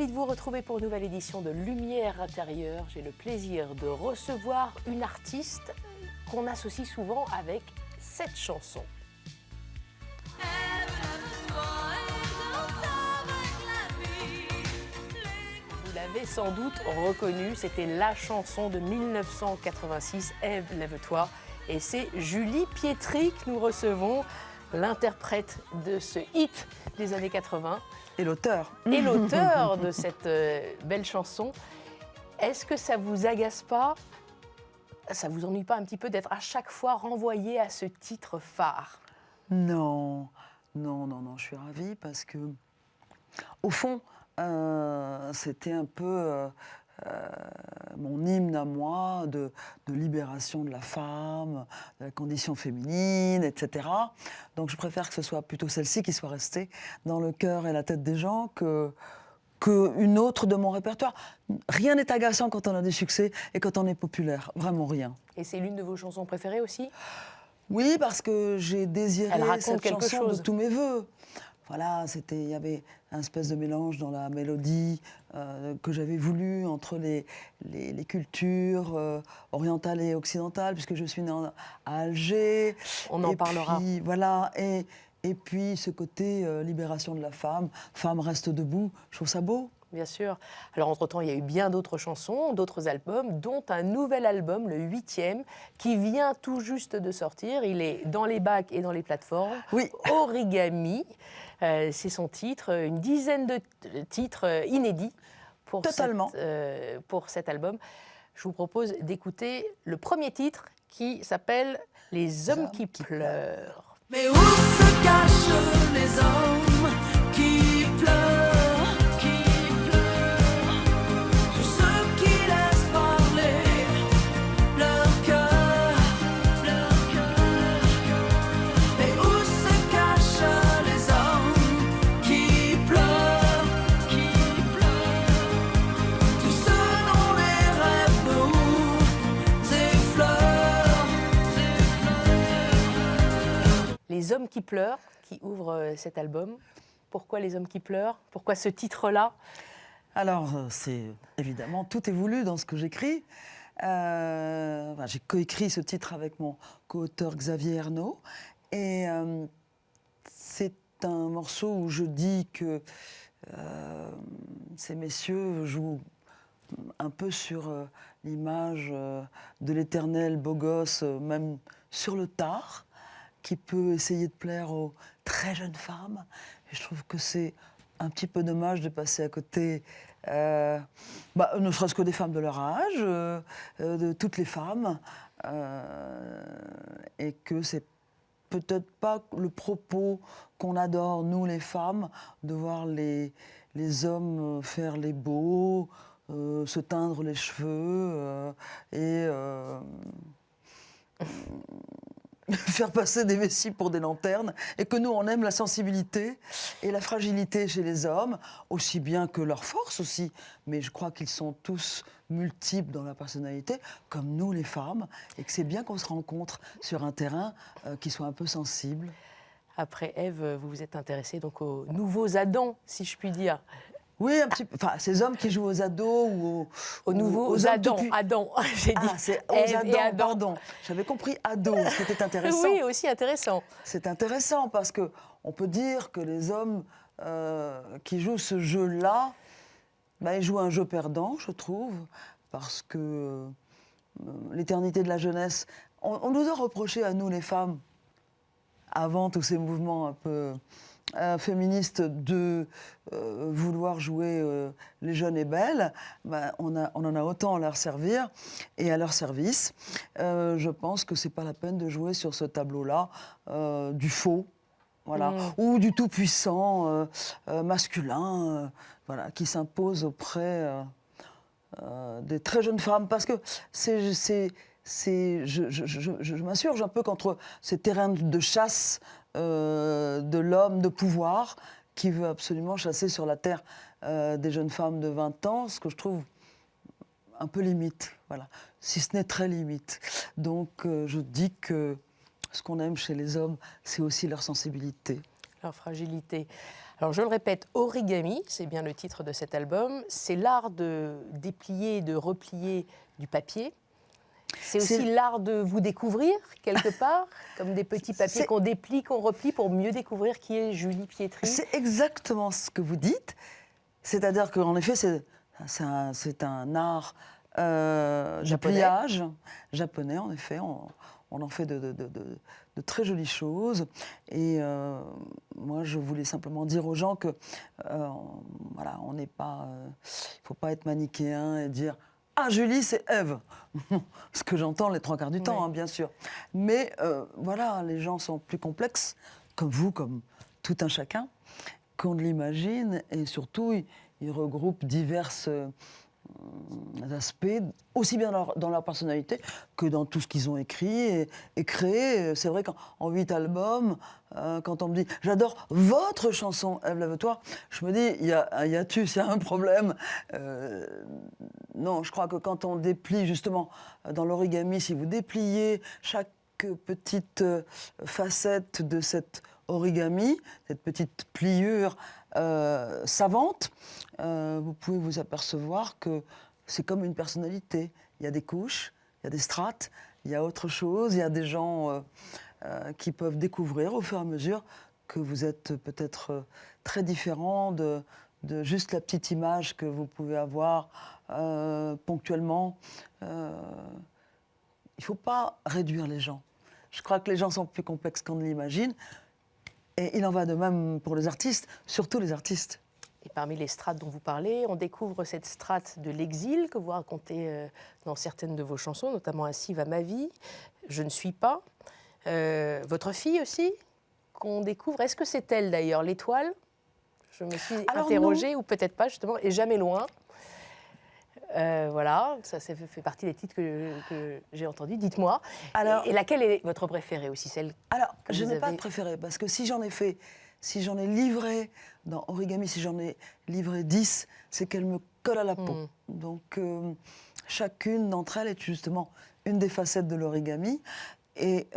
Ravie de vous retrouver pour une nouvelle édition de Lumière intérieure. J'ai le plaisir de recevoir une artiste qu'on associe souvent avec cette chanson. Vous l'avez sans doute reconnue, c'était la chanson de 1986, Ève, lève-toi. Et c'est Julie Pietri que nous recevons, l'interprète de ce hit des années 80. Et l'auteur. Et l'auteur de cette belle chanson. Est-ce que ça vous agace pas, ça vous ennuie pas un petit peu d'être à chaque fois renvoyé à ce titre phare? Non, je suis ravie parce que, au fond, c'était un peu mon hymne à moi de libération de la femme, de la condition féminine, etc. Donc je préfère que ce soit plutôt celle-ci qui soit restée dans le cœur et la tête des gens qu'une autre de mon répertoire. Rien n'est agaçant quand on a des succès et quand on est populaire, vraiment rien. Et c'est l'une de vos chansons préférées aussi? Oui, parce que j'ai désiré cette quelque chanson chose. de tous mes voeux. Voilà, il y avait un espèce de mélange dans la mélodie que j'avais voulu entre les cultures orientales et occidentales, puisque je suis née à Alger. On en parlera. Puis, voilà, et puis ce côté libération de la femme, femme reste debout, je trouve ça beau. Bien sûr. Alors, entre-temps, il y a eu bien d'autres chansons, d'autres albums, dont un nouvel album, le 8e, qui vient tout juste de sortir. Il est dans les bacs et dans les plateformes. Oui. Origami, c'est son titre. Une dizaine de titres inédits pour cet album. Je vous propose d'écouter le premier titre qui s'appelle « Les hommes qui pleurent ». Mais où se cachent les hommes qui pleurent? Les hommes qui pleurent, qui ouvrent cet album. Pourquoi les hommes qui pleurent? Pourquoi ce titre-là? Alors, c'est évidemment, tout est voulu dans ce que j'écris. J'ai coécrit ce titre avec mon co-auteur Xavier Ernaud. Et c'est un morceau où je dis que ces messieurs jouent un peu sur l'image de l'éternel beau gosse, même sur le tard, qui peut essayer de plaire aux très jeunes femmes. Et je trouve que c'est un petit peu dommage de passer à côté, ne serait-ce que des femmes de leur âge, de toutes les femmes, et que c'est peut-être pas le propos qu'on adore, nous les femmes, de voir les hommes faire les beaux, se teindre les cheveux et faire passer des vessies pour des lanternes, et que nous, on aime la sensibilité et la fragilité chez les hommes, aussi bien que leur force aussi. Mais je crois qu'ils sont tous multiples dans la personnalité, comme nous, les femmes, et que c'est bien qu'on se rencontre sur un terrain qui soit un peu sensible. Après Ève, vous vous êtes intéressée donc aux nouveaux Adams, si je puis dire. Oui, un petit peu. Enfin, ces hommes qui jouent aux ados ou aux nouveaux Adam, j'ai dit. Ah, c'est aux Ève et Adam, pardon. J'avais compris ado, ce qui était intéressant. Oui, aussi intéressant. C'est intéressant parce qu'on peut dire que les hommes qui jouent ce jeu-là, ils jouent un jeu perdant, je trouve, parce que l'éternité de la jeunesse, on nous a reproché à nous, les femmes, avant tous ces mouvements un peu féministes, de vouloir jouer les jeunes et belles. On en a autant à leur servir et à leur service. Je pense que c'est pas la peine de jouer sur ce tableau-là du faux, voilà, ou du tout-puissant masculin, voilà, qui s'impose auprès des très jeunes femmes, parce que je m'insurge un peu contre ces terrains de chasse de l'homme de pouvoir qui veut absolument chasser sur la terre des jeunes femmes de 20 ans, ce que je trouve un peu limite, voilà, si ce n'est très limite. Donc je dis que ce qu'on aime chez les hommes, c'est aussi leur sensibilité. leur fragilité. Alors, je le répète, Origami, c'est bien le titre de cet album. C'est l'art de déplier, de replier du papier. C'est aussi l'art de vous découvrir, quelque part, comme des petits papiers qu'on déplie, qu'on replie pour mieux découvrir qui est Julie Pietri. C'est exactement ce que vous dites. C'est-à-dire qu'en effet, c'est un art de pliage japonais, en effet. On en fait de très jolies choses. Et moi, je voulais simplement dire aux gens que, voilà, on n'est pas... il ne faut pas être manichéen et dire « Ah, Julie, c'est Ève !» Ce que j'entends les 3 quarts du temps, hein, bien sûr. Mais voilà, les gens sont plus complexes, comme vous, comme tout un chacun, qu'on ne l'imagine. Et surtout, ils regroupent diverses... aspects, aussi bien dans leur personnalité que dans tout ce qu'ils ont écrit et créé. C'est vrai qu'en 8 albums, quand on me dit « J'adore votre chanson, Ève, lève-toi », je me dis « Il y a hiatus, il y a un problème ». Non, je crois que quand on déplie, justement, dans l'origami, si vous dépliez chaque petite facette de cette origami, cette petite pliure savante, vous pouvez vous apercevoir que c'est comme une personnalité. Il y a des couches, il y a des strates, il y a autre chose, il y a des gens qui peuvent découvrir au fur et à mesure que vous êtes peut-être très différent de juste la petite image que vous pouvez avoir ponctuellement. Il ne faut pas réduire les gens. Je crois que les gens sont plus complexes qu'on ne l'imagine. Et il en va de même pour les artistes, surtout les artistes. Et parmi les strates dont vous parlez, on découvre cette strate de l'exil que vous racontez dans certaines de vos chansons, notamment Ainsi va ma vie, Je ne suis pas. Votre fille aussi, qu'on découvre. Est-ce que c'est elle d'ailleurs, l'étoile? Je me suis interrogée, ou peut-être pas justement, et Jamais loin. Voilà, ça fait partie des titres que j'ai entendus. Dites-moi. Et laquelle est votre préférée aussi, celle? Alors, je n'ai pas de préférée, parce que si j'en ai livré dans Origami, si j'en ai livré 10, c'est qu'elle me colle à la peau. Donc, chacune d'entre elles est justement une des facettes de l'origami. Et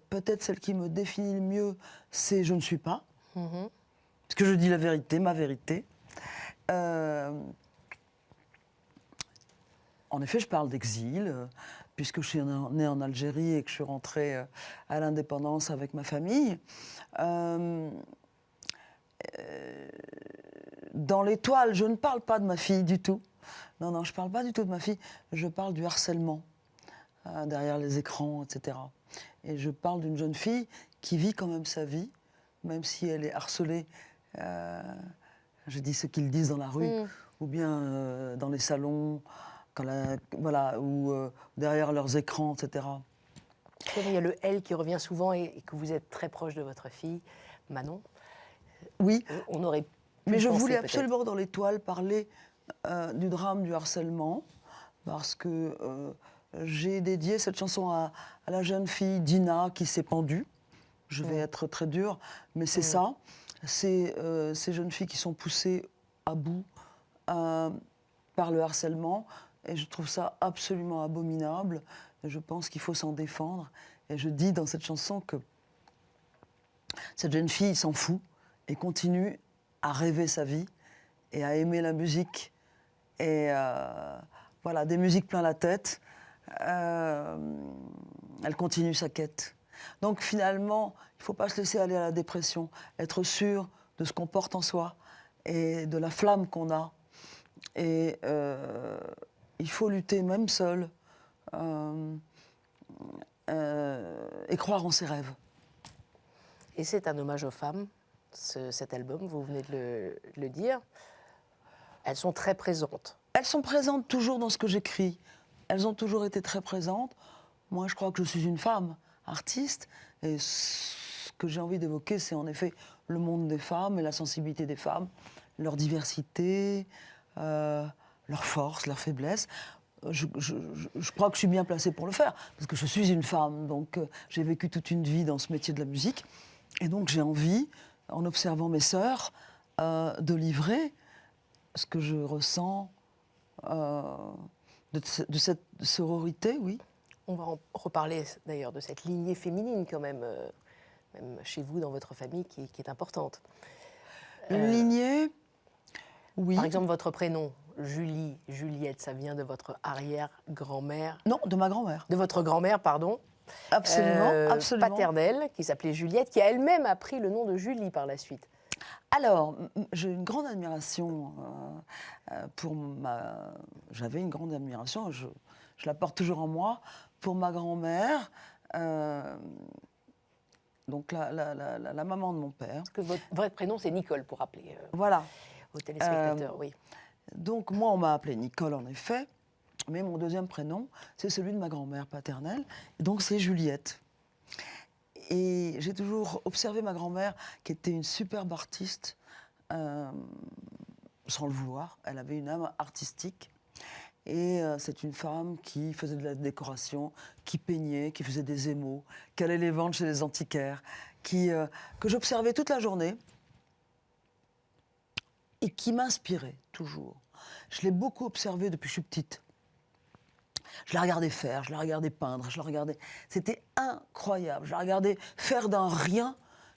peut-être celle qui me définit le mieux, c'est Je ne suis pas. Parce que je dis la vérité, ma vérité. En effet, je parle d'exil, puisque je suis née en Algérie et que je suis rentrée à l'indépendance avec ma famille. Dans l'étoile, je ne parle pas de ma fille du tout. Non, je ne parle pas du tout de ma fille. Je parle du harcèlement derrière les écrans, etc. Et je parle d'une jeune fille qui vit quand même sa vie, même si elle est harcelée, je dis ce qu'ils disent dans la rue, ou bien dans les salons, ou derrière leurs écrans, etc. Il y a le « elle » qui revient souvent et que vous êtes très proche de votre fille, Manon. Oui, on aurait pu mais je penser, voulais peut-être. absolument dans l'étoile parler du drame du harcèlement, parce que j'ai dédié cette chanson à la jeune fille Dina qui s'est pendue. Je vais être très dure, mais c'est ça. C'est ces jeunes filles qui sont poussées à bout par le harcèlement. Et je trouve ça absolument abominable. Et je pense qu'il faut s'en défendre. Et je dis dans cette chanson que cette jeune fille s'en fout et continue à rêver sa vie et à aimer la musique. Et voilà, des musiques plein la tête. Elle continue sa quête. Donc finalement, il ne faut pas se laisser aller à la dépression. Être sûr de ce qu'on porte en soi et de la flamme qu'on a. Et il faut lutter même seul et croire en ses rêves. Et c'est un hommage aux femmes, cet album, vous venez de le dire. Elles sont très présentes. Elles sont présentes toujours dans ce que j'écris. Elles ont toujours été très présentes. Moi, je crois que je suis une femme artiste. Et ce que j'ai envie d'évoquer, c'est en effet le monde des femmes et la sensibilité des femmes, leur diversité, leur force, leur faiblesse. Je crois que je suis bien placée pour le faire, parce que je suis une femme, donc j'ai vécu toute une vie dans ce métier de la musique, et donc j'ai envie, en observant mes sœurs, de livrer ce que je ressens de cette sororité, oui. On va en reparler d'ailleurs de cette lignée féminine quand même même chez vous, dans votre famille, qui est importante. Une lignée, oui. Par exemple, votre prénom, Julie, Juliette, ça vient de votre arrière-grand-mère. Non, de ma grand-mère. De votre grand-mère, pardon. Absolument, absolument. Paternelle, qui s'appelait Juliette, qui a elle-même appris le nom de Julie par la suite. Alors, j'ai une grande admiration pour ma... J'avais une grande admiration, je la porte toujours en moi, pour ma grand-mère, donc la maman de mon père. Parce que votre vrai prénom, c'est Nicole, pour rappeler voilà. aux téléspectateurs, oui. Donc, moi, on m'a appelée Nicole, en effet, mais mon deuxième prénom, c'est celui de ma grand-mère paternelle, et donc c'est Juliette. Et j'ai toujours observé ma grand-mère, qui était une superbe artiste, sans le vouloir. Elle avait une âme artistique. Et c'est une femme qui faisait de la décoration, qui peignait, qui faisait des émaux, qui allait les vendre chez les antiquaires, que j'observais toute la journée et qui m'inspirait toujours. Je l'ai beaucoup observée depuis que je suis petite. Je la regardais faire, je la regardais peindre, je la regardais... C'était incroyable. Je la regardais faire d'un rien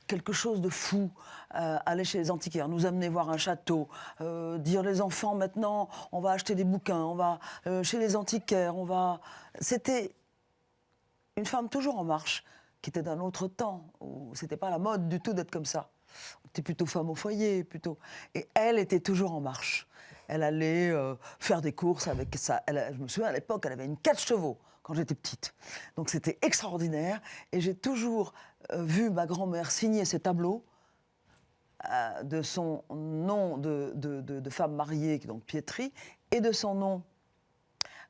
quelque chose de fou, aller chez les antiquaires, nous amener voir un château, dire les enfants maintenant, on va acheter des bouquins, on va chez les antiquaires, on va... C'était une femme toujours en marche, qui était d'un autre temps, où c'était pas la mode du tout d'être comme ça. C'était plutôt femme au foyer, plutôt. Et elle était toujours en marche. Elle allait faire des courses avec ça. Je me souviens, à l'époque, elle avait une 4 chevaux quand j'étais petite. Donc c'était extraordinaire. Et j'ai toujours vu ma grand-mère signer ses tableaux de son nom de femme mariée, donc Pietri, et de son nom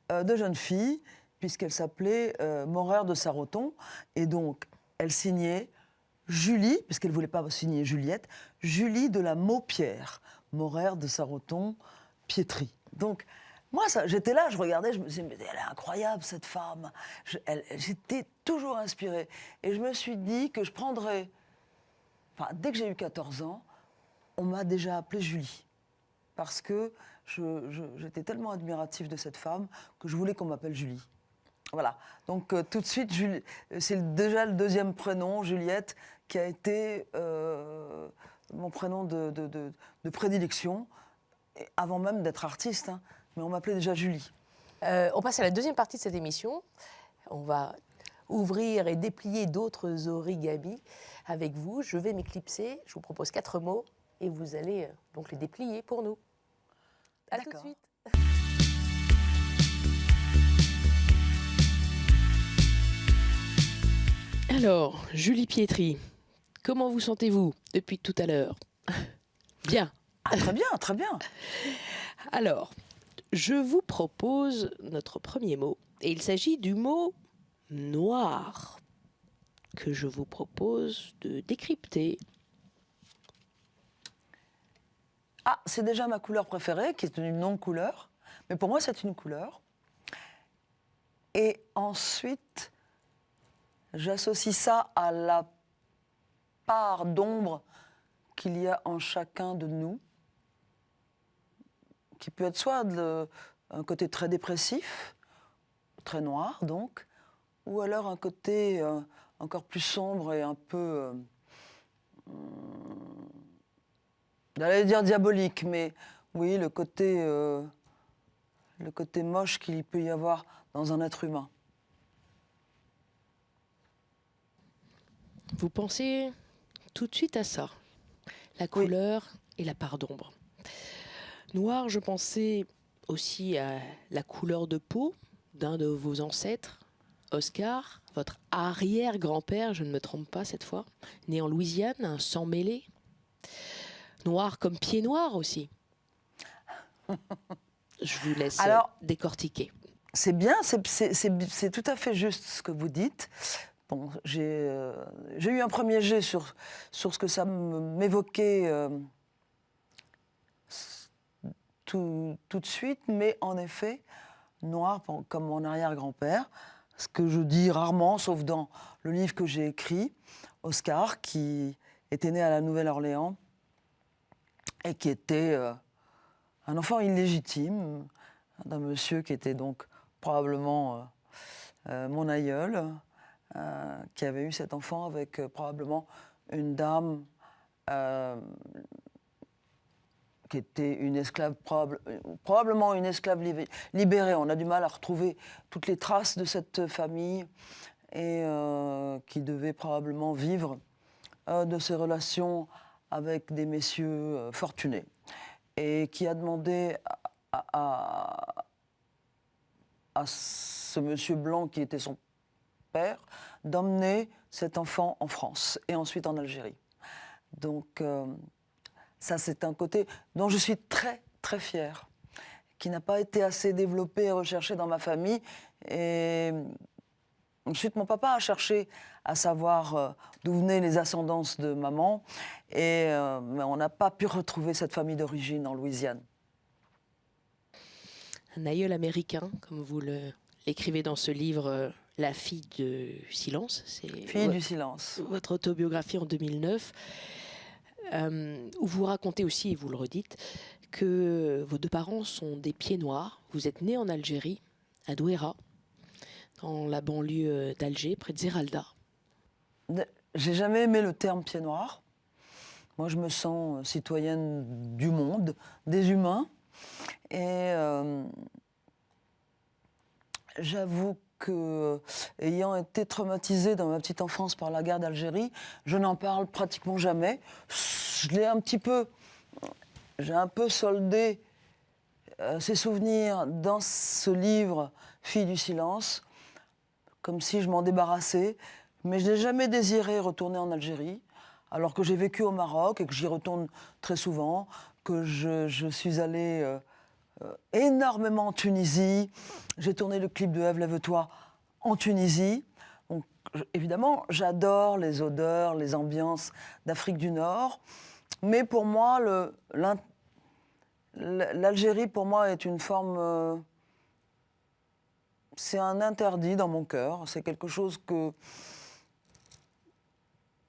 de jeune fille, puisqu'elle s'appelait Morer de Sarraton. Et donc, elle signait Julie, puisqu'elle ne voulait pas signer Juliette, Julie de la Maupière, Morer de Sarraton, Pietri. Donc, moi, j'étais là, je regardais, je me disais, mais elle est incroyable, cette femme. J'étais toujours inspirée. Et je me suis dit que je prendrais... Enfin, dès que j'ai eu 14 ans, on m'a déjà appelée Julie. Parce que j'étais tellement admirative de cette femme que je voulais qu'on m'appelle Julie. Voilà. Donc, tout de suite, c'est déjà le deuxième prénom, Juliette, qui a été mon prénom de prédilection, avant même d'être artiste, hein. Mais on m'appelait déjà Julie. On passe à la deuxième partie de cette émission. On va ouvrir et déplier d'autres origamis avec vous. Je vais m'éclipser. Je vous propose 4 mots et vous allez donc les déplier pour nous. À tout de suite. Alors, Julie Pietri, comment vous sentez-vous depuis tout à l'heure? Bien. Ah, très bien, très bien. Alors, je vous propose notre premier mot, et il s'agit du mot noir, que je vous propose de décrypter. Ah, c'est déjà ma couleur préférée, qui est une non-couleur, mais pour moi, c'est une couleur. Et ensuite, j'associe ça à la part d'ombre qu'il y a en chacun de nous, qui peut être soit un côté très dépressif, très noir donc, ou alors un côté encore plus sombre et un peu, j'allais dire diabolique, mais oui, le côté moche qu'il peut y avoir dans un être humain. Vous pensez tout de suite à ça, la couleur et la part d'ombre. Noir, je pensais aussi à la couleur de peau d'un de vos ancêtres, Oscar, votre arrière-grand-père, je ne me trompe pas cette fois, né en Louisiane, un sang mêlé. Noir comme pied noir aussi. Je vous laisse décortiquer. C'est bien, c'est tout à fait juste ce que vous dites. Bon, j'ai eu un premier jet sur ce que ça m'évoquait tout de suite, mais en effet, noir comme mon arrière-grand-père, ce que je dis rarement, sauf dans le livre que j'ai écrit, Oscar, qui était né à la Nouvelle-Orléans et qui était un enfant illégitime d'un monsieur qui était donc probablement mon aïeul, qui avait eu cet enfant avec probablement une dame qui était une esclave, probablement une esclave libérée. On a du mal à retrouver toutes les traces de cette famille et qui devait probablement vivre de ses relations avec des messieurs fortunés et qui a demandé à ce monsieur blanc qui était son père d'emmener cet enfant en France et ensuite en Algérie. Donc ça, c'est un côté dont je suis très, très fière, qui n'a pas été assez développé et recherché dans ma famille. Et ensuite, mon papa a cherché à savoir d'où venaient les ascendances de maman, mais on n'a pas pu retrouver cette famille d'origine en Louisiane. Un aïeul américain, comme vous l'écrivez dans ce livre, La fille du silence. Fille du silence. Votre autobiographie en 2009. Où vous racontez aussi, et vous le redites, que vos deux parents sont des pieds noirs. Vous êtes né en Algérie, à Douéra, dans la banlieue d'Alger, près de Zeralda. J'ai jamais aimé le terme pied noir. Moi, je me sens citoyenne du monde, des humains. Et j'avoue que, ayant été traumatisée dans ma petite enfance par la guerre d'Algérie, je n'en parle pratiquement jamais. J'ai un peu soldé ces souvenirs dans ce livre, Fille du silence, comme si je m'en débarrassais. Mais je n'ai jamais désiré retourner en Algérie, alors que j'ai vécu au Maroc et que j'y retourne très souvent, que je suis allée énormément en Tunisie. J'ai tourné le clip de Ève, lève-toi en Tunisie. Donc, évidemment, j'adore les odeurs, les ambiances d'Afrique du Nord. Mais pour moi, l'Algérie, pour moi, est une forme... c'est un interdit dans mon cœur. C'est quelque chose que...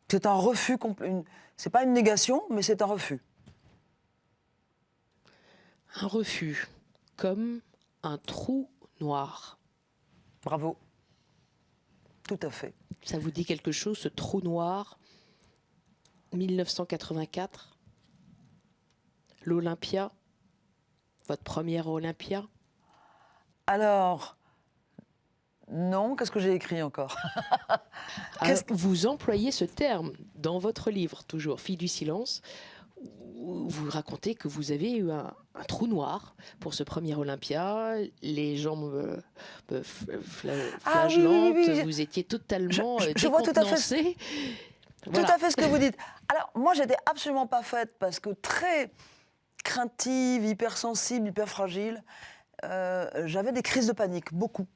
C'est un refus complet. C'est pas une négation, mais c'est un refus. Un refus, comme un trou noir. Bravo. Tout à fait. Ça vous dit quelque chose, ce trou noir, 1984, l'Olympia, votre première Olympia? Alors, non, qu'est-ce que j'ai écrit encore? Vous employez ce terme dans votre livre, toujours, Fille du silence, où vous racontez que vous avez eu un trou noir pour ce premier Olympia, les jambes flagellantes, oui. vous étiez totalement je vois tout à fait, voilà. Tout à fait ce que vous dites. Alors, moi, j'étais absolument pas faite parce que très craintive, hypersensible, hyper fragile, j'avais des crises de panique, beaucoup.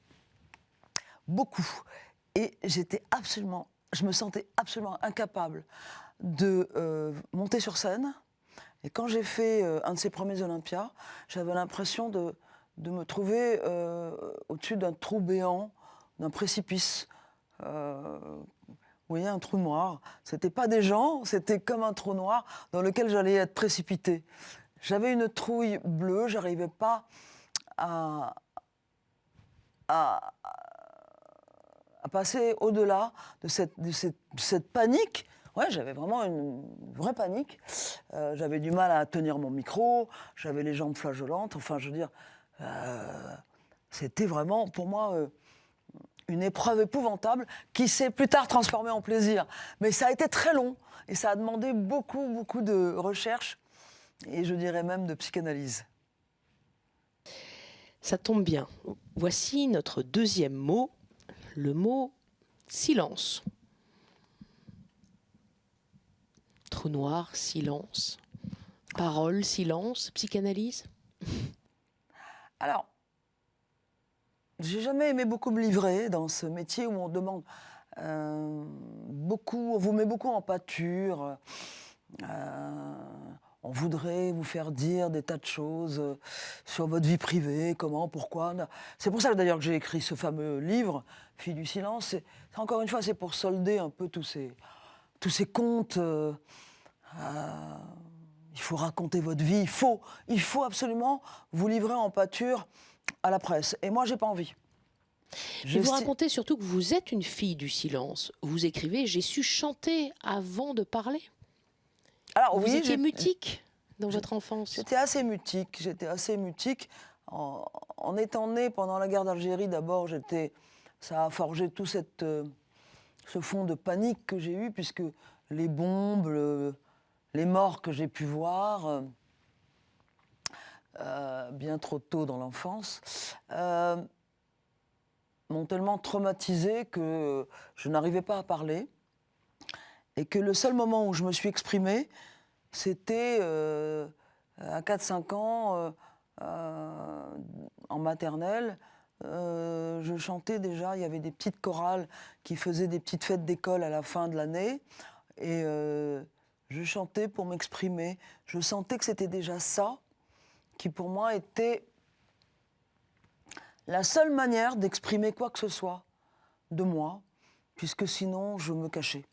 Et je me sentais absolument incapable de monter sur scène. Et quand j'ai fait un de ces premiers Olympias, j'avais l'impression de me trouver au-dessus d'un trou béant, d'un précipice. Vous voyez, un trou noir. C'était pas des gens, c'était comme un trou noir dans lequel j'allais être précipitée. J'avais une trouille bleue, j'arrivais pas à passer au-delà de cette panique. Ouais, j'avais vraiment une vraie panique. J'avais du mal à tenir mon micro, j'avais les jambes flageolantes. Enfin, je veux dire, c'était vraiment, pour moi, une épreuve épouvantable qui s'est plus tard transformée en plaisir. Mais ça a été très long et ça a demandé beaucoup de recherche et je dirais même de psychanalyse. Ça tombe bien. Voici notre deuxième mot, le mot silence. Trou noir, silence. Parole, silence, psychanalyse. Alors, j'ai jamais aimé beaucoup me livrer dans ce métier où on demande beaucoup, on vous met beaucoup en pâture. On voudrait vous faire dire des tas de choses sur votre vie privée, comment, pourquoi. C'est pour ça d'ailleurs que j'ai écrit ce fameux livre, Fille du silence. Encore une fois, c'est pour solder un peu tous ces contes. Il faut raconter votre vie, il faut absolument vous livrer en pâture à la presse. Et moi, j'ai pas envie. Et vous racontez surtout que vous êtes une fille du silence. Vous écrivez « J'ai su chanter avant de parler ». Alors vous oui, étiez mutique dans votre enfance. J'étais assez mutique. En étant née pendant la guerre d'Algérie, d'abord, ça a forgé tout ce fond de panique que j'ai eu, puisque les bombes, les morts que j'ai pu voir bien trop tôt dans l'enfance, m'ont tellement traumatisée que je n'arrivais pas à parler. Et que le seul moment où je me suis exprimée, c'était à 4-5 ans, en maternelle. Je chantais déjà, il y avait des petites chorales qui faisaient des petites fêtes d'école à la fin de l'année. Et je chantais pour m'exprimer. Je sentais que c'était déjà ça qui, pour moi, était la seule manière d'exprimer quoi que ce soit de moi, puisque sinon, je me cachais.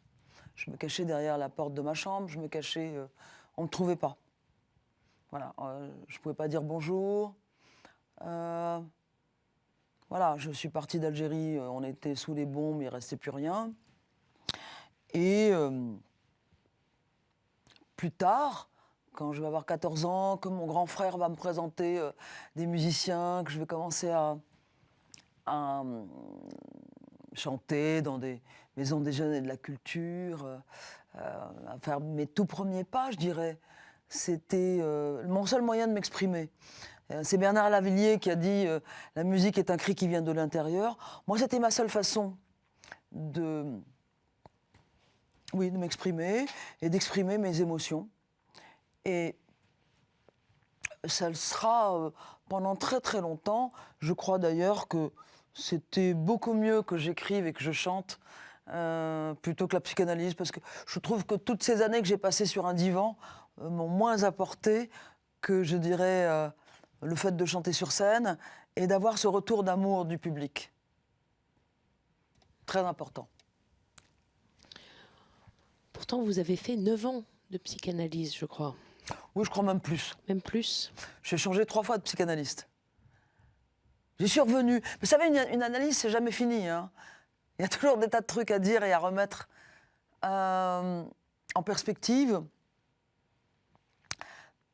Je me cachais derrière la porte de ma chambre, on ne me trouvait pas. Voilà, je ne pouvais pas dire bonjour. Voilà, je suis partie d'Algérie, on était sous les bombes, il ne restait plus rien. Et plus tard, quand je vais avoir 14 ans, que mon grand frère va me présenter des musiciens, que je vais commencer à chanter dans des maisons des jeunes et de la culture, à faire mes tout premiers pas, je dirais. C'était mon seul moyen de m'exprimer. C'est Bernard Lavilliers qui a dit « La musique est un cri qui vient de l'intérieur ». Moi, c'était ma seule façon de m'exprimer et d'exprimer mes émotions. Et ça le sera pendant très très longtemps. Je crois d'ailleurs que c'était beaucoup mieux que j'écrive et que je chante plutôt que la psychanalyse, parce que je trouve que toutes ces années que j'ai passées sur un divan m'ont moins apporté que, je dirais, le fait de chanter sur scène et d'avoir ce retour d'amour du public. Très important. Pourtant, vous avez fait 9 ans de psychanalyse, je crois. Oui, je crois même plus. Même plus. J'ai changé 3 fois de psychanalyste. J'y suis revenue. Vous savez, une analyse, c'est jamais fini, hein. Il y a toujours des tas de trucs à dire et à remettre en perspective.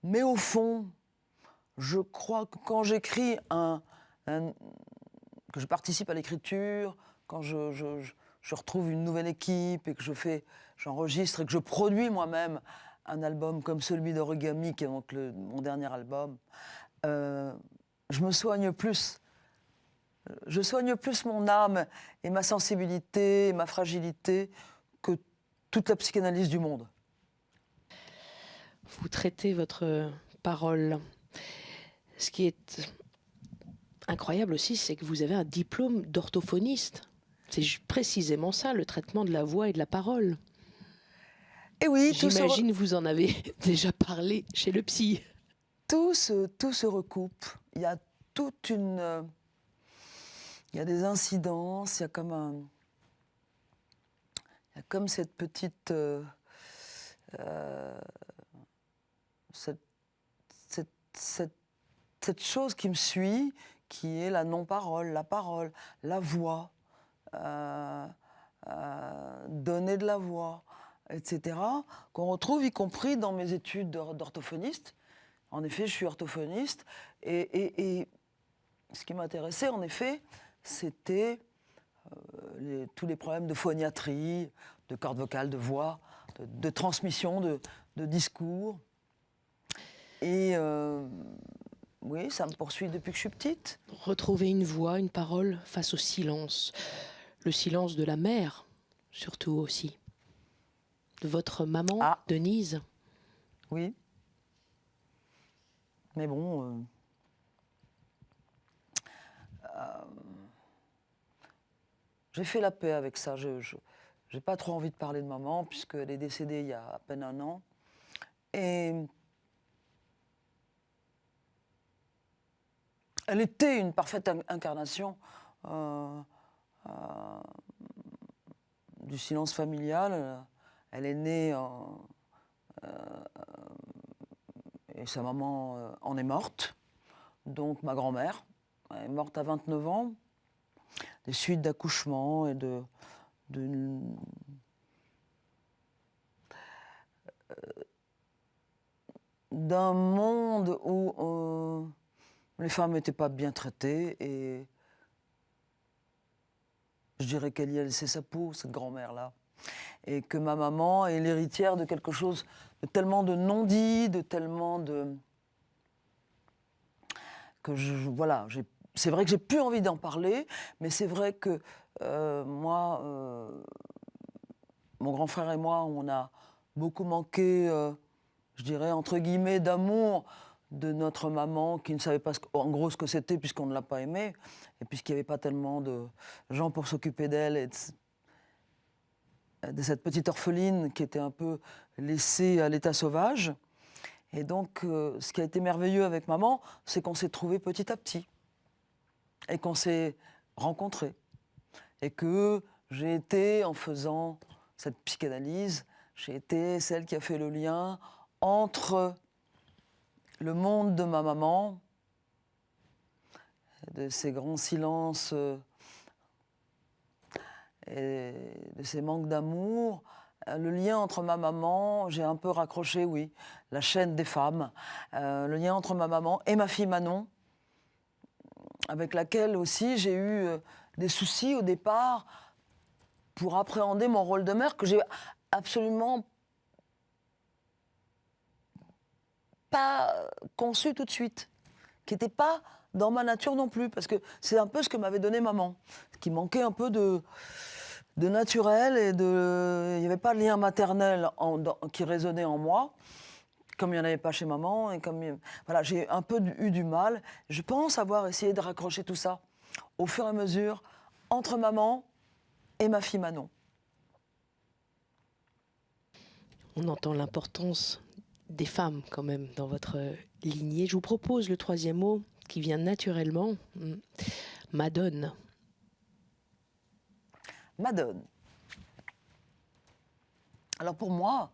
Mais au fond, je crois que quand j'écris que je participe à l'écriture, quand je retrouve une nouvelle équipe et que j'enregistre et que je produis moi-même un album comme celui d'Origami, qui est donc mon dernier album, je me soigne plus. Je soigne plus mon âme et ma sensibilité et ma fragilité que toute la psychanalyse du monde. Vous traitez votre parole. Ce qui est incroyable aussi, c'est que vous avez un diplôme d'orthophoniste. C'est précisément ça, le traitement de la voix et de la parole. Et oui, j'imagine vous en avez déjà parlé chez le psy. Tout se recoupe. Il y a toute une... Il y a des incidences, il y a comme cette petite... cette chose qui me suit, qui est la non-parole, la parole, la voix, donner de la voix, etc., qu'on retrouve y compris dans mes études d'orthophoniste. En effet, je suis orthophoniste, et ce qui m'intéressait, en effet, c'était tous les problèmes de phoniatrie, de cordes vocales, de voix, de transmission, de discours. Et oui, ça me poursuit depuis que je suis petite. Retrouver une voix, une parole face au silence. Le silence de la mère, surtout aussi. De votre maman, Denise. Oui. Mais bon... j'ai fait la paix avec ça. Je n'ai pas trop envie de parler de maman, puisqu'elle est décédée il y a à peine 1 an. Et elle était une parfaite incarnation du silence familial. Elle est née et sa maman en est morte. Donc ma grand-mère est morte à 29 ans. des suites d'accouchement et d'un monde où les femmes n'étaient pas bien traitées et je dirais qu'elle y a laissé sa peau, cette grand-mère-là. Et que ma maman est l'héritière de quelque chose de tellement de non-dit, de tellement de... que voilà, c'est vrai que j'ai plus envie d'en parler, mais c'est vrai que moi, mon grand frère et moi, on a beaucoup manqué, je dirais, entre guillemets, d'amour de notre maman qui ne savait pas en gros ce que c'était puisqu'on ne l'a pas aimée et puisqu'il n'y avait pas tellement de gens pour s'occuper d'elle et de cette petite orpheline qui était un peu laissée à l'état sauvage. Et donc, ce qui a été merveilleux avec maman, c'est qu'on s'est trouvés petit à petit et qu'on s'est rencontrés. Et que j'ai été, en faisant cette psychanalyse, j'ai été celle qui a fait le lien entre le monde de ma maman, de ses grands silences et de ses manques d'amour, le lien entre ma maman, j'ai un peu raccroché, oui, la chaîne des femmes, le lien entre ma maman et ma fille Manon, avec laquelle aussi j'ai eu des soucis au départ pour appréhender mon rôle de mère que j'ai absolument pas conçu tout de suite, qui n'était pas dans ma nature non plus, parce que c'est un peu ce que m'avait donné maman, qui manquait un peu de naturel et il n'y avait pas de lien maternel qui résonnait en moi, comme il n'y en avait pas chez maman, et voilà, j'ai un peu eu du mal. Je pense avoir essayé de raccrocher tout ça au fur et à mesure entre maman et ma fille Manon. On entend l'importance des femmes quand même dans votre lignée. Je vous propose le troisième mot qui vient naturellement, Madone. Madone. Alors pour moi,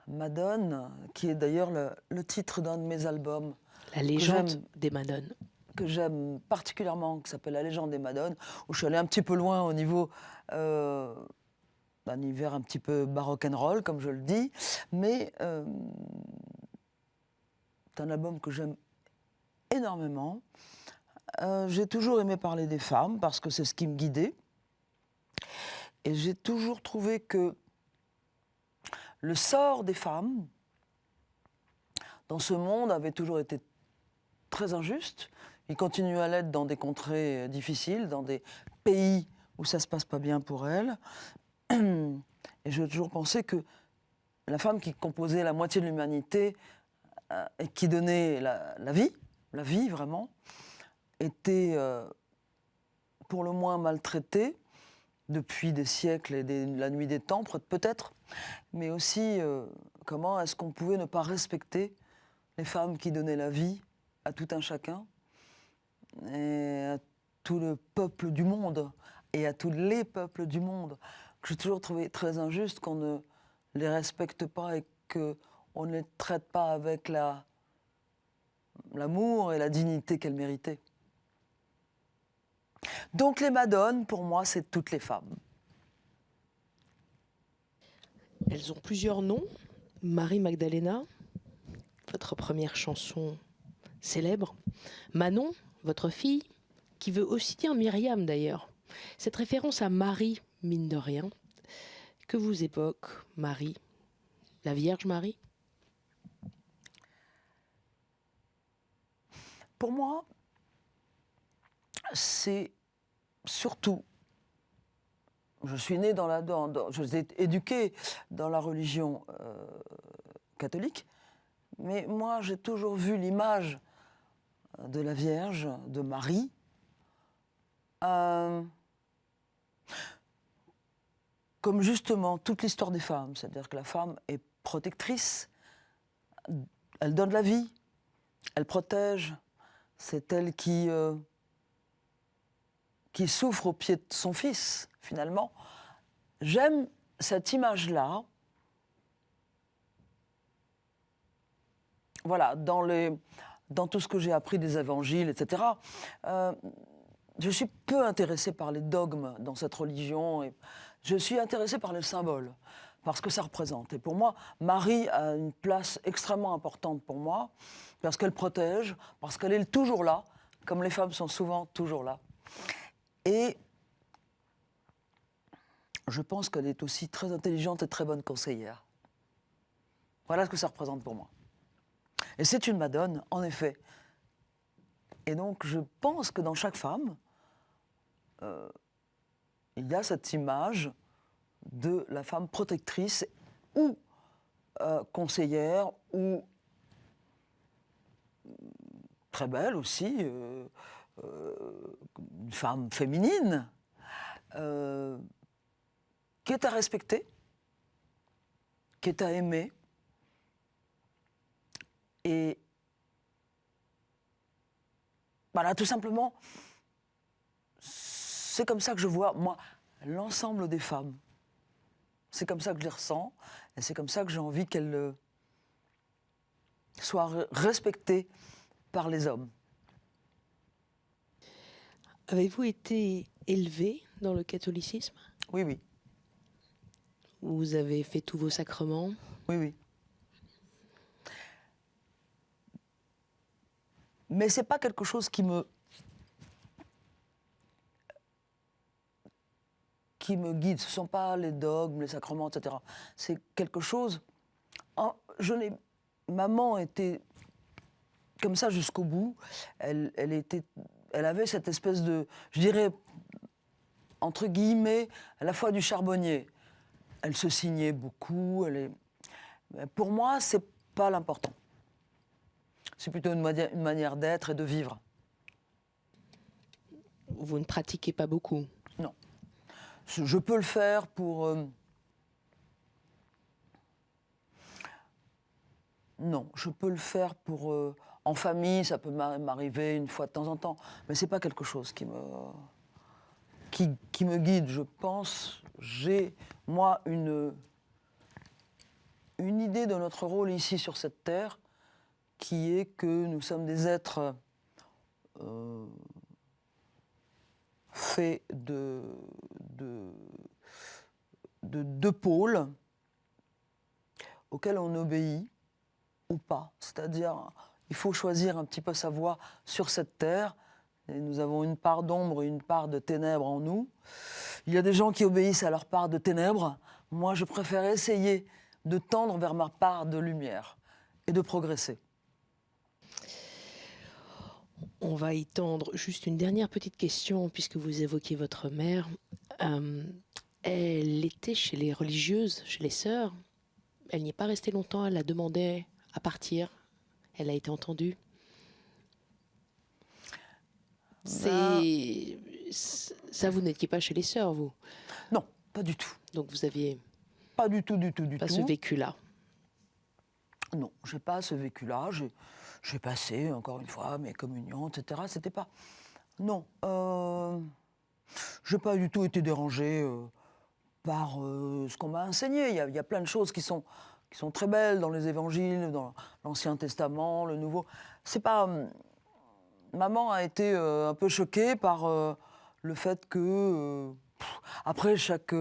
Madone, qui est d'ailleurs le titre d'un de mes albums. La légende des Madones. Que j'aime particulièrement, qui s'appelle La légende des Madones, où je suis allée un petit peu loin au niveau d'un univers un petit peu baroque and roll, comme je le dis, mais c'est un album que j'aime énormément. J'ai toujours aimé parler des femmes, parce que c'est ce qui me guidait. Et j'ai toujours trouvé que le sort des femmes dans ce monde avait toujours été très injuste. Il continue à l'être dans des contrées difficiles, dans des pays où ça ne se passe pas bien pour elles. Et j'ai toujours pensé que la femme qui composait la moitié de l'humanité et qui donnait la vie vraiment, était pour le moins maltraitée depuis des siècles et la nuit des temps, peut-être, mais aussi comment est-ce qu'on pouvait ne pas respecter les femmes qui donnaient la vie à tout un chacun et à tout le peuple du monde et à tous les peuples du monde, que j'ai toujours trouvé très injuste qu'on ne les respecte pas et qu'on ne les traite pas avec l'amour et la dignité qu'elles méritaient. Donc les Madones, pour moi, c'est toutes les femmes. Elles ont plusieurs noms. Marie Magdalena, votre première chanson célèbre. Manon, votre fille, qui veut aussi dire Myriam d'ailleurs. Cette référence à Marie, mine de rien, que vous évoque Marie, la Vierge Marie? Pour moi, c'est surtout, je suis née je suis éduquée dans la religion catholique, mais moi j'ai toujours vu l'image de la Vierge, de Marie, comme justement toute l'histoire des femmes, c'est-à-dire que la femme est protectrice, elle donne la vie, elle protège, c'est elle qui souffre au pied de son fils, finalement. J'aime cette image-là. Voilà, dans tout ce que j'ai appris des évangiles, etc. je suis peu intéressée par les dogmes dans cette religion. Et je suis intéressée par les symboles, parce que ça représente. Et pour moi, Marie a une place extrêmement importante pour moi, parce qu'elle protège, parce qu'elle est toujours là, comme les femmes sont souvent toujours là. Et je pense qu'elle est aussi très intelligente et très bonne conseillère. Voilà ce que ça représente pour moi. Et c'est une madone, en effet. Et donc, je pense que dans chaque femme, il y a cette image de la femme protectrice ou conseillère ou très belle aussi, une femme féminine, qui est à respecter, qui est à aimer. Et voilà, tout simplement, c'est comme ça que je vois, moi, l'ensemble des femmes. C'est comme ça que je les ressens, et c'est comme ça que j'ai envie qu'elles soient respectées par les hommes. Avez-vous été élevé dans le catholicisme? Oui, oui. Vous avez fait tous vos sacrements? Oui, oui. Mais c'est pas quelque chose qui me guide. Ce ne sont pas les dogmes, les sacrements, etc. C'est quelque chose... Maman était comme ça jusqu'au bout. Elle avait cette espèce de, je dirais, entre guillemets, à la fois du charbonnier. Elle se signait beaucoup. Pour moi, c'est pas l'important. C'est plutôt une manière d'être et de vivre. Vous ne pratiquez pas beaucoup? Non. Je peux le faire pour... Non, je peux le faire pour... en famille, ça peut m'arriver une fois de temps en temps. Mais c'est pas quelque chose qui me guide. Je pense, j'ai, moi, une idée de notre rôle ici sur cette terre, qui est que nous sommes des êtres faits de deux pôles auxquels on obéit ou pas. C'est-à-dire, il faut choisir un petit peu sa voie sur cette terre. Et nous avons une part d'ombre et une part de ténèbres en nous. Il y a des gens qui obéissent à leur part de ténèbres. Moi, je préfère essayer de tendre vers ma part de lumière et de progresser. On va y tendre. Juste une dernière petite question, puisque vous évoquez votre mère. Elle était chez les religieuses, chez les sœurs. Elle n'y est pas restée longtemps, elle a demandé à partir. Elle a été entendue. Ça, vous n'étiez pas chez les sœurs, vous? Non, pas du tout. Donc vous aviez... Pas du tout. Pas ce vécu-là? Non, j'ai pas ce vécu-là. J'ai passé, encore une fois, mes communions, etc. C'était pas... Non. J'ai pas du tout été dérangée par ce qu'on m'a enseigné. Il y a plein de choses qui sont très belles dans les évangiles, dans l'Ancien Testament, le Nouveau. C'est pas... Maman a été un peu choquée par le fait que... après, chaque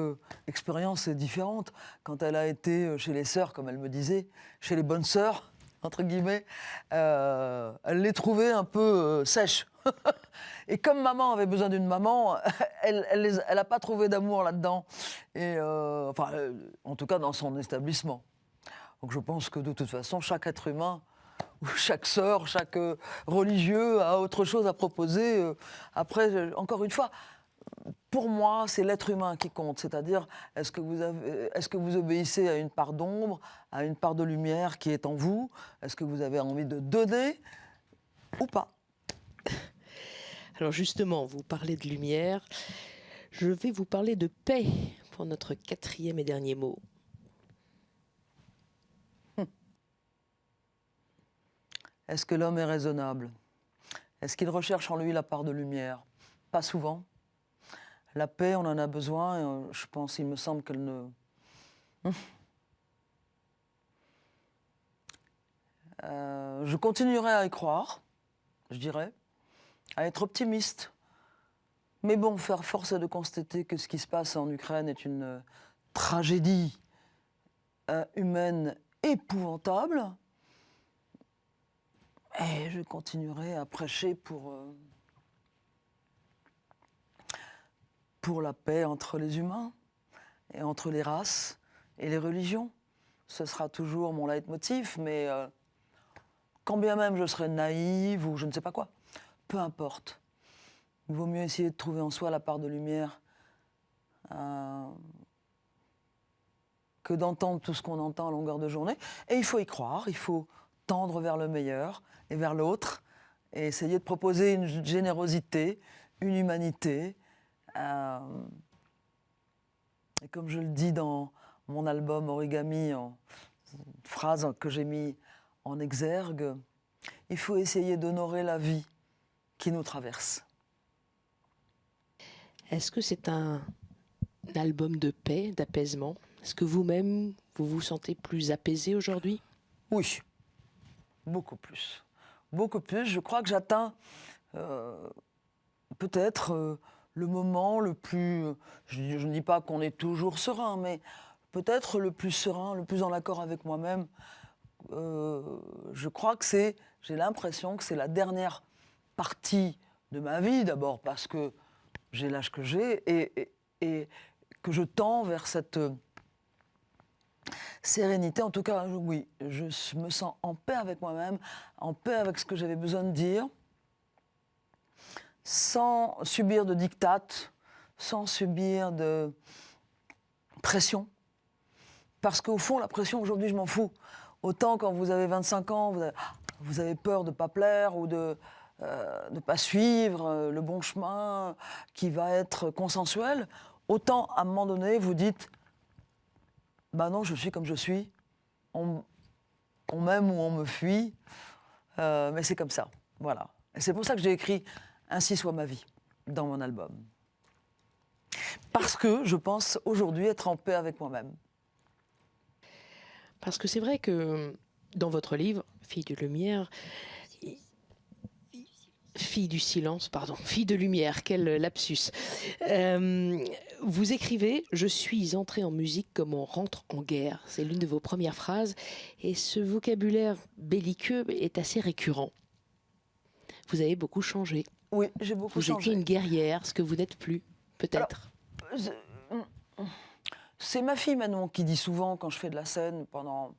expérience est différente. Quand elle a été chez les sœurs, comme elle me disait, chez les bonnes sœurs, entre guillemets, elle les trouvait un peu sèches. Et comme maman avait besoin d'une maman, elle n'a pas trouvé d'amour là-dedans. Et, en tout cas, dans son établissement. Donc je pense que de toute façon, chaque être humain, ou chaque sœur, chaque religieux a autre chose à proposer. Après, encore une fois, pour moi, c'est l'être humain qui compte. C'est-à-dire, est-ce que vous obéissez à une part d'ombre, à une part de lumière qui est en vous? Est-ce que vous avez envie de donner ou pas? Alors justement, vous parlez de lumière. Je vais vous parler de paix pour notre 4e et dernier mot. Est-ce que l'homme est raisonnable? Est-ce qu'il recherche en lui la part de lumière? Pas souvent. La paix, on en a besoin, et je pense, il me semble qu'elle ne... Je continuerai à y croire, je dirais, à être optimiste, Mais bon, force est de constater que ce qui se passe en Ukraine est une tragédie humaine épouvantable. Et je continuerai à prêcher pour la paix entre les humains et entre les races et les religions. Ce sera toujours mon leitmotiv, mais quand bien même je serai naïve ou je ne sais pas quoi, peu importe. Il vaut mieux essayer de trouver en soi la part de lumière que d'entendre tout ce qu'on entend à longueur de journée. Et il faut y croire, il faut tendre vers le meilleur et vers l'autre, et essayer de proposer une générosité, une humanité. Et comme je le dis dans mon album Origami, une phrase que j'ai mis en exergue, il faut essayer d'honorer la vie qui nous traverse. Est-ce que c'est un album de paix, d'apaisement? Est-ce que vous-même, vous vous sentez plus apaisé aujourd'hui? Oui, beaucoup plus. Beaucoup plus. Je crois que j'atteins peut-être le moment le plus... Je ne dis pas qu'on est toujours serein, mais peut-être le plus serein, le plus en accord avec moi-même. Je crois que j'ai l'impression que c'est la dernière partie de ma vie, d'abord parce que j'ai l'âge que j'ai et que je tends vers cette sérénité. En tout cas, oui, je me sens en paix avec moi-même, en paix avec ce que j'avais besoin de dire, sans subir de diktat, sans subir de pression. Parce qu'au fond, la pression, aujourd'hui, je m'en fous. Autant quand vous avez 25 ans, vous avez peur de ne pas plaire ou de ne pas suivre le bon chemin qui va être consensuel, autant à un moment donné, vous dites « bah non, je suis comme je suis, on m'aime ou on me fuit, mais c'est comme ça ». Voilà. Et c'est pour ça que j'ai écrit « Ainsi soit ma vie » dans mon album. Parce que je pense aujourd'hui être en paix avec moi-même. Parce que c'est vrai que dans votre livre, Fille de lumière, Fille du silence, pardon, Fille de lumière, quel lapsus. Vous écrivez « Je suis entrée en musique comme on rentre en guerre ». C'est l'une de vos premières phrases. Et ce vocabulaire belliqueux est assez récurrent. Vous avez beaucoup changé. Oui, j'ai beaucoup changé. Vous étiez une guerrière, ce que vous n'êtes plus, peut-être. C'est ma fille Manon qui dit souvent, quand je fais de la scène, pendant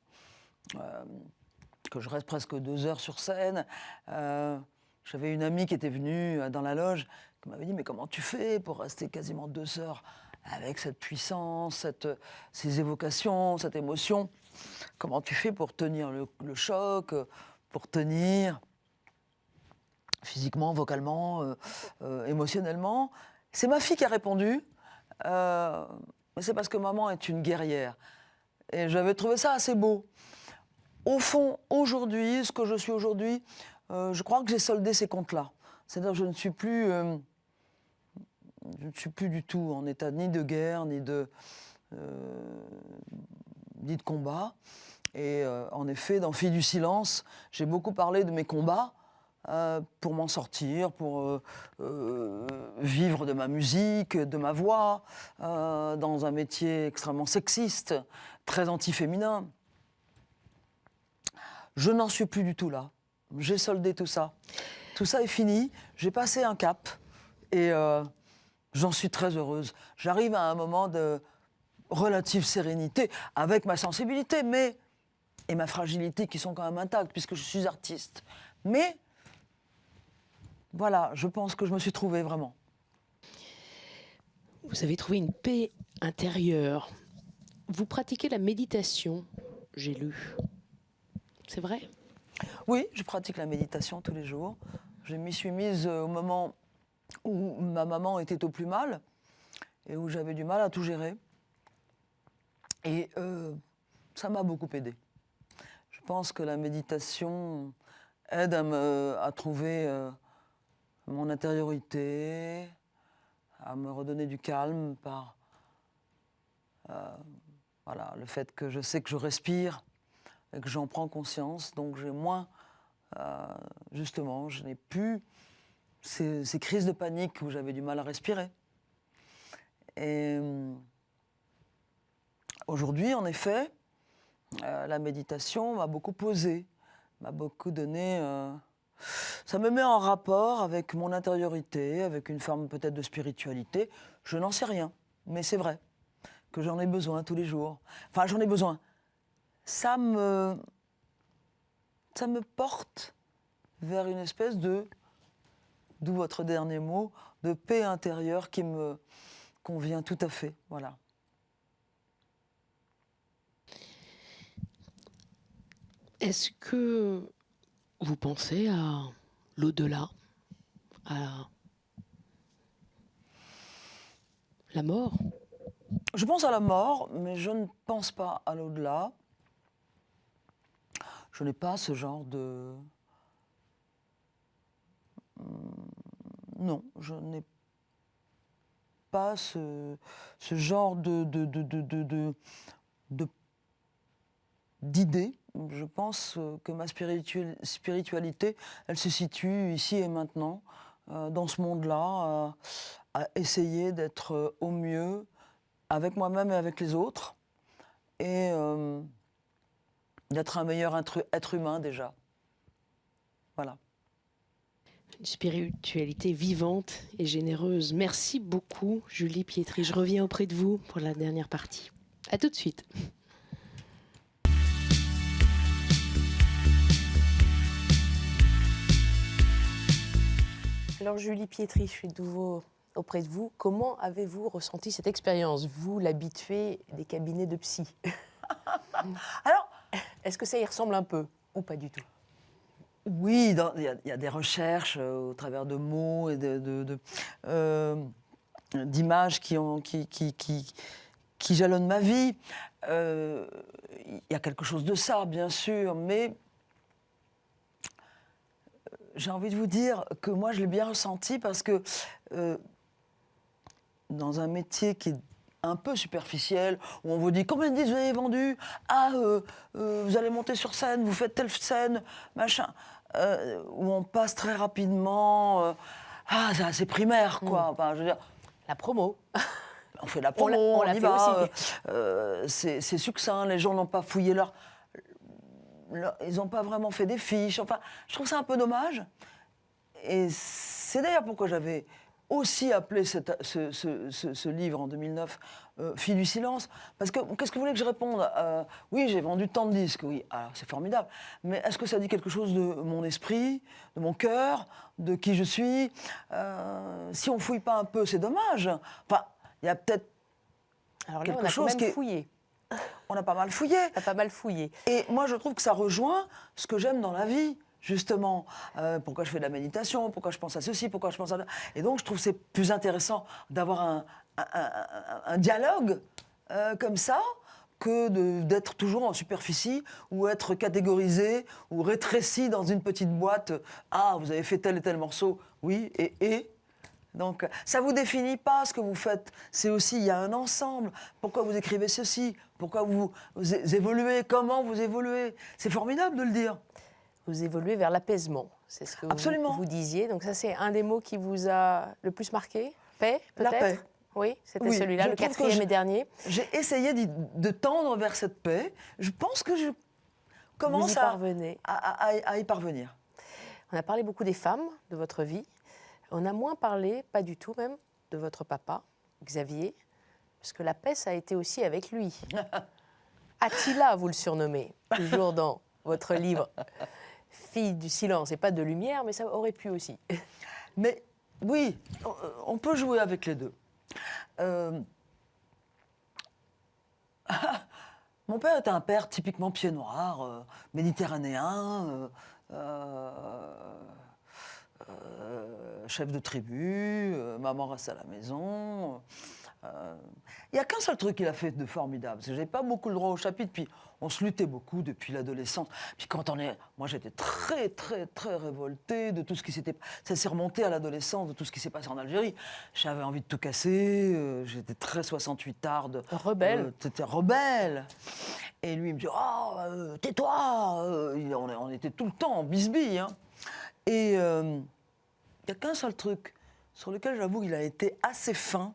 que je reste presque 2 heures sur scène, j'avais une amie qui était venue dans la loge, qui m'avait dit « mais comment tu fais pour rester quasiment 2 heures avec cette puissance, ces évocations, cette émotion? Comment tu fais pour tenir le choc, pour tenir physiquement, vocalement, émotionnellement ?» C'est ma fille qui a répondu, mais c'est parce que maman est une guerrière. Et j'avais trouvé ça assez beau. Au fond, aujourd'hui, ce que je suis aujourd'hui, je crois que j'ai soldé ces comptes-là. C'est-à-dire que je ne suis plus du tout en état ni de guerre, ni de combat. Et en effet, dans Fille du silence, j'ai beaucoup parlé de mes combats pour m'en sortir, pour vivre de ma musique, de ma voix, dans un métier extrêmement sexiste, très anti-féminin. Je n'en suis plus du tout là. J'ai soldé tout ça. Tout ça est fini. J'ai passé un cap et j'en suis très heureuse. J'arrive à un moment de relative sérénité avec ma sensibilité et ma fragilité qui sont quand même intactes puisque je suis artiste. Mais voilà, je pense que je me suis trouvée vraiment. Vous avez trouvé une paix intérieure. Vous pratiquez la méditation, j'ai lu. C'est vrai ? Oui, je pratique la méditation tous les jours. Je m'y suis mise au moment où ma maman était au plus mal et où j'avais du mal à tout gérer. Et ça m'a beaucoup aidée. Je pense que la méditation aide à trouver mon intériorité, à me redonner du calme par voilà, le fait que je sais que je respire et que j'en prends conscience, donc j'ai moins, justement, je n'ai plus ces crises de panique où j'avais du mal à respirer. Et aujourd'hui, en effet, la méditation m'a beaucoup posé, m'a beaucoup donné... ça me met en rapport avec mon intériorité, avec une forme peut-être de spiritualité. Je n'en sais rien, mais c'est vrai que j'en ai besoin tous les jours. Enfin, j'en ai besoin. Ça me porte vers une espèce de, d'où votre dernier mot, de paix intérieure qui me convient tout à fait. Voilà. Est-ce que vous pensez à l'au-delà, à la mort? Je pense à la mort, mais je ne pense pas à l'au-delà. Je n'ai pas ce genre de... Non, je n'ai pas ce genre d'idée. Je pense que ma spiritualité, elle se situe ici et maintenant, dans ce monde-là, à essayer d'être au mieux avec moi-même et avec les autres, et d'être un meilleur être humain déjà. Voilà. Une spiritualité vivante et généreuse. Merci beaucoup, Julie Pietri. Je reviens auprès de vous pour la dernière partie. À tout de suite. Alors Julie Pietri, je suis de nouveau auprès de vous. Comment avez-vous ressenti cette expérience, vous, l'habituée des cabinets de psy? Alors, est-ce que ça y ressemble un peu ou pas du tout? oui, il y a des recherches au travers de mots et d'images qui jalonnent ma vie. Il y a quelque chose de ça, bien sûr, mais j'ai envie de vous dire que moi, je l'ai bien ressenti parce que dans un métier qui est un peu superficiel, où on vous dit combien de disques vous avez vendu, vous allez monter sur scène, vous faites telle scène, machin, où on passe très rapidement, c'est assez primaire, quoi. Enfin, je veux dire, La promo. on fait la promo, on l'a y fait va, aussi. c'est succinct, les gens n'ont pas fouillé ils n'ont pas vraiment fait des fiches. Enfin, je trouve ça un peu dommage. Et c'est d'ailleurs pourquoi j'avais aussi appelé ce livre en 2009 Fille du silence. Parce que qu'est-ce que vous voulez que je réponde? Oui, j'ai vendu tant de disques, oui, alors c'est formidable. Mais est-ce que ça dit quelque chose de mon esprit, de mon cœur, de qui je suis? Si on fouille pas un peu, c'est dommage. Enfin, il y a peut-être Alors là, quelque on a chose quand même fouillé. On a pas mal fouillé. On a pas mal fouillé. Et moi, je trouve que ça rejoint ce que j'aime dans la vie, justement. Pourquoi je fais de la méditation, pourquoi je pense à ceci, pourquoi je pense à... Et donc, je trouve que c'est plus intéressant d'avoir un dialogue comme ça que d'être toujours en superficie ou être catégorisé ou rétréci dans une petite boîte. Ah, vous avez fait tel et tel morceau. Oui, et donc, ça ne vous définit pas ce que vous faites. C'est aussi, il y a un ensemble. Pourquoi vous écrivez ceci? Pourquoi vous évoluez? Comment vous évoluez? C'est formidable de le dire. Vous évoluez vers l'apaisement, c'est ce que vous disiez. Donc ça, c'est un des mots qui vous a le plus marqué? Paix, peut-être? La paix. Oui, c'était celui-là, le quatrième et dernier. J'ai essayé de tendre vers cette paix. Je pense que je commence à y parvenir. On a parlé beaucoup des femmes, de votre vie. On a moins parlé, pas du tout même, de votre papa, Xavier, parce que la paix, ça a été aussi avec lui. Attila, vous le surnommez, toujours dans votre livre Fille du silence, et pas de lumière, mais ça aurait pu aussi. Mais oui, on peut jouer avec les deux. Mon père était un père typiquement pied noir, méditerranéen, chef de tribu, maman reste à la maison. Il n'y a qu'un seul truc qu'il a fait de formidable, c'est que je n'avais pas beaucoup le droit au chapitre, puis on se luttait beaucoup depuis l'adolescence. Puis quand moi j'étais très très très révoltée de tout ce qui s'était... Ça s'est remonté à l'adolescence, de tout ce qui s'est passé en Algérie. J'avais envie de tout casser, j'étais très 68arde. Rebelle. C'était rebelle. Et lui il me dit « Oh, tais-toi !» On était tout le temps en bisbille. Hein. Et il n'y a qu'un seul truc sur lequel j'avoue qu'il a été assez fin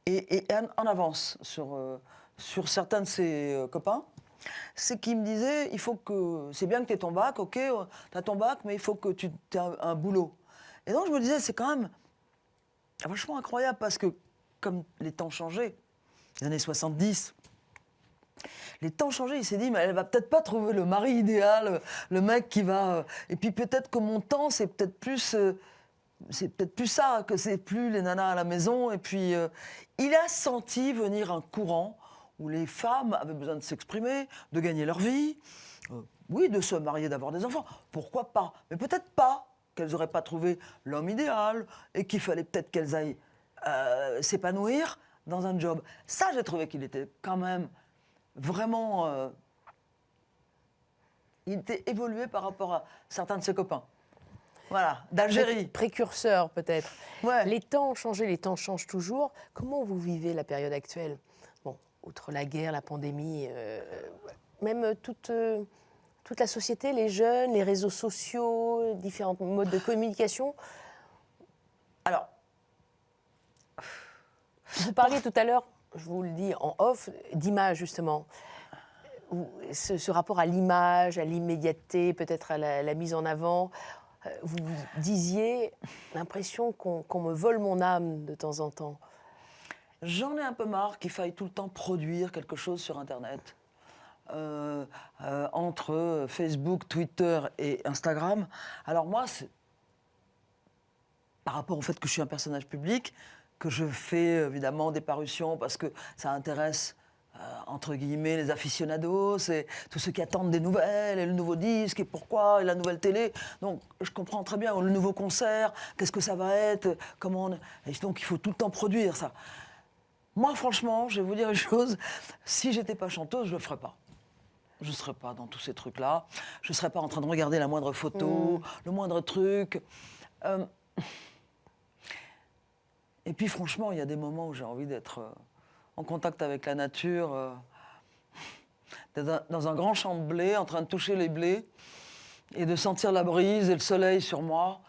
et en avance sur certains de ses copains. C'est qu'il me disait, c'est bien que tu aies ton bac, ok, tu as ton bac, mais il faut que tu aies un boulot. Et donc je me disais, c'est quand même vachement incroyable parce que comme les temps changeaient, les années 70, les temps changeaient, il s'est dit, mais elle va peut-être pas trouver le mari idéal, le mec qui va... Et puis peut-être que mon temps, c'est peut-être plus ça, que c'est plus les nanas à la maison. Et puis il a senti venir un courant où les femmes avaient besoin de s'exprimer, de gagner leur vie, oui, de se marier, d'avoir des enfants. Pourquoi pas? Mais peut-être pas qu'elles n'auraient pas trouvé l'homme idéal et qu'il fallait peut-être qu'elles aillent s'épanouir dans un job. Ça, j'ai trouvé qu'il était quand même vraiment... il était évolué par rapport à certains de ses copains. Voilà, d'Algérie. Précurseur, peut-être. Ouais. Les temps ont changé, les temps changent toujours. Comment vous vivez la période actuelle? Bon, outre la guerre, la pandémie, même toute la société, les jeunes, les réseaux sociaux, différents modes de communication. Alors, vous parliez tout à l'heure, je vous le dis en off, d'image justement. Ce rapport à l'image, à l'immédiateté, peut-être à la mise en avant. Vous disiez l'impression qu'on me vole mon âme de temps en temps. J'en ai un peu marre qu'il faille tout le temps produire quelque chose sur Internet. Entre Facebook, Twitter et Instagram. Alors moi, c'est par rapport au fait que je suis un personnage public, que je fais évidemment des parutions parce que ça intéresse entre guillemets les aficionados, c'est tous ceux qui attendent des nouvelles et le nouveau disque et pourquoi et la nouvelle télé. Donc je comprends très bien le nouveau concert, qu'est-ce que ça va être, comment et donc il faut tout le temps produire ça. Moi franchement, je vais vous dire une chose, si j'étais pas chanteuse, je le ferais pas. Je ne serais pas dans tous ces trucs-là. Je ne serais pas en train de regarder la moindre photo, le moindre truc. Et puis franchement, il y a des moments où j'ai envie d'être en contact avec la nature, d'être dans un grand champ de blé, en train de toucher les blés, et de sentir la brise et le soleil sur moi,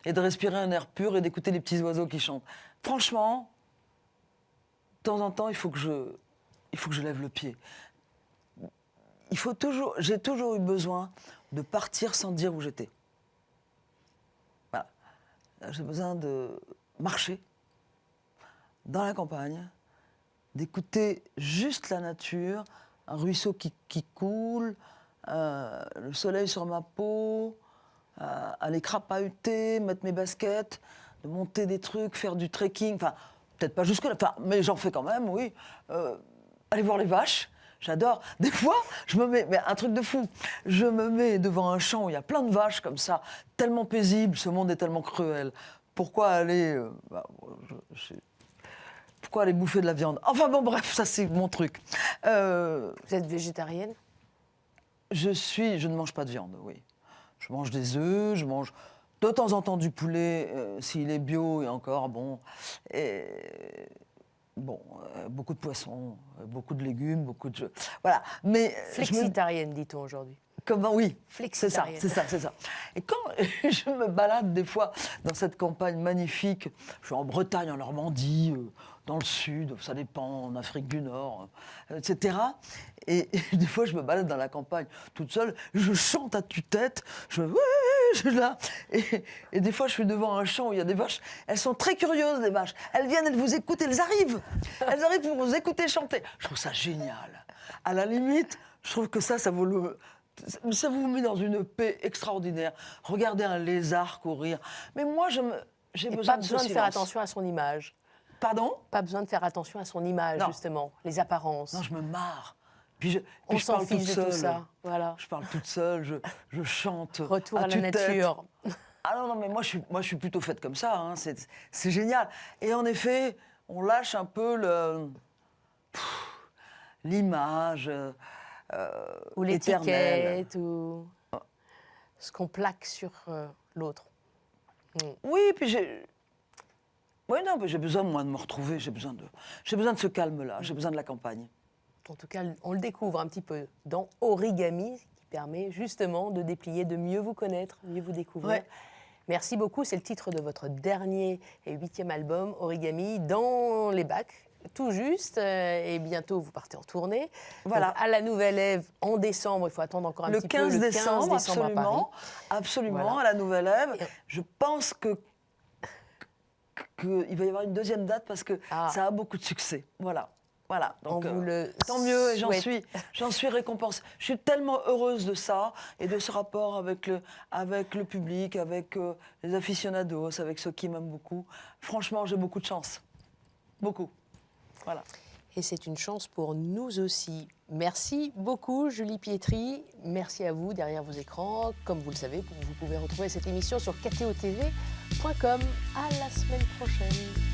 et de respirer un air pur et d'écouter les petits oiseaux qui chantent. Franchement, de temps en temps, il faut que je lève le pied. J'ai toujours eu besoin de partir sans dire où j'étais. Voilà. J'ai besoin de marcher dans la campagne, d'écouter juste la nature, un ruisseau qui coule, le soleil sur ma peau, aller crapahuter, mettre mes baskets, de monter des trucs, faire du trekking, enfin, peut-être pas jusque-là, mais j'en fais quand même, oui. Aller voir les vaches. J'adore. Des fois, je me mets, mais un truc de fou, je me mets devant un champ où il y a plein de vaches comme ça, tellement paisible, ce monde est tellement cruel. Pourquoi aller, pourquoi aller bouffer de la viande? Enfin bon, bref, ça c'est mon truc. Vous êtes végétarienne? Je ne mange pas de viande, oui. Je mange des œufs, je mange de temps en temps du poulet, s'il est bio et encore, bon. Et... Bon, beaucoup de poissons, beaucoup de légumes, beaucoup de... Voilà, mais... Flexitarienne, dit-on aujourd'hui. Comment? Oui, c'est ça. Et quand je me balade des fois dans cette campagne magnifique, je suis en Bretagne, en Normandie, dans le sud, ça dépend, en Afrique du Nord, etc. Et des fois, je me balade dans la campagne toute seule, je chante à tue-tête, je suis là. Et des fois, je suis devant un champ où il y a des vaches. Elles sont très curieuses, les vaches. Elles viennent, elles vous écoutent, elles arrivent. Elles arrivent pour vous écouter chanter. Je trouve ça génial. À la limite, je trouve que ça vous met dans une paix extraordinaire. Regardez un lézard courir. Mais moi, j'ai besoin de ce silence. Pas besoin de faire attention à son image. Pardon? Pas besoin de faire attention à son image, non. Justement, les apparences. Non, je me marre. Puis on je s'en parle fiche toute de seule. tout ça. Voilà. Je parle toute seule, je chante. Retour à la nature. Ah non, mais moi je suis plutôt faite comme ça. Hein. C'est génial. Et en effet, on lâche un peu l'image. Ou l'étiquette, ou ce qu'on plaque sur l'autre. Oui, puis j'ai besoin, moi, de me retrouver. J'ai besoin de ce calme-là. J'ai besoin de la campagne. En tout cas, on le découvre un petit peu dans Origami, qui permet justement de déplier, de mieux vous connaître, mieux vous découvrir. Ouais. Merci beaucoup, c'est le titre de votre dernier et 8e album, Origami, dans les bacs, tout juste, et bientôt vous partez en tournée. Voilà. Donc, à la Nouvelle Ève, en décembre, il faut attendre encore un petit peu. Le 15 décembre, à Paris. Absolument, Voilà. à la Nouvelle Ève. Je pense qu'il va y avoir une deuxième date parce que ça a beaucoup de succès. Voilà. Donc, tant mieux, et j'en suis récompensée. Je suis tellement heureuse de ça et de ce rapport avec le public, avec les aficionados, avec ceux qui m'aiment beaucoup. Franchement, j'ai beaucoup de chance. Beaucoup. Voilà. Et c'est une chance pour nous aussi. Merci beaucoup, Julie Pietri. Merci à vous derrière vos écrans. Comme vous le savez, vous pouvez retrouver cette émission sur ktotv.com. À la semaine prochaine.